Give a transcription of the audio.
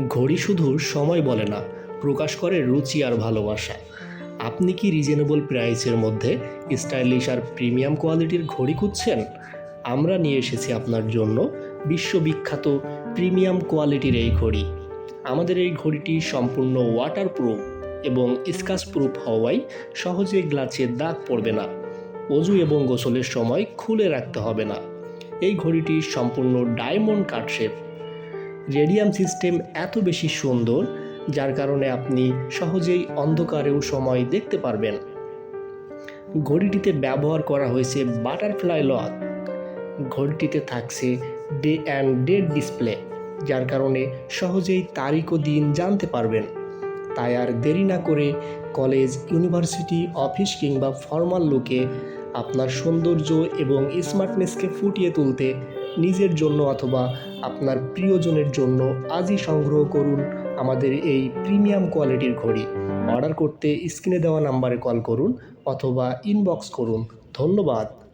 ঘড়ি শুধু সময় বলে না, প্রকাশ করে রুচি আর ভালোবাসা। আপনি কি রিজনেবল প্রাইসের মধ্যে স্টাইলিশ আর প্রিমিয়াম কোয়ালিটির ঘড়ি খুঁজছেন? আমরা নিয়ে এসেছি আপনার জন্য বিশ্ববিখ্যাত প্রিমিয়াম কোয়ালিটির এই ঘড়ি। আমাদের এই ঘড়িটি সম্পূর্ণ ওয়াটারপ্রুফ এবং স্ক্র্যাচ প্রুফ হওয়ায় সহজে গ্লাসে দাগ পড়বে না। অজু এবং গোসলের সময় খুলে রাখতে হবে না। এই ঘড়িটি সম্পূর্ণ diamond cut shape. Radium system এত বেশি সুন্দর, যার কারণে আপনি সহজেই অন্ধকারেও সময় দেখতে পারবেন। ঘড়িটিতে ব্যবহার করা হয়েছে বাটারফ্লাই লক। ঘড়িটিতে থাকছে ডে অ্যান্ড ডেট ডিসপ্লে, যার কারণে সহজেই তারিখ ও দিন জানতে পারবেন। তাই আর দেরি না করে কলেজ, ইউনিভার্সিটি, অফিস কিংবা ফর্মাল লুকে আপনার সৌন্দর্য এবং স্মার্টনেসকে ফুটিয়ে তুলতে নিজের জন্য অথবা আপনার প্রিয়জনের জন্য আজই সংগ্রহ করুন আমাদের এই প্রিমিয়াম কোয়ালিটির ঘড়ি। অর্ডার করতে স্ক্রিনে দেওয়া নাম্বারে কল করুন অথবা ইনবক্স করুন। ধন্যবাদ।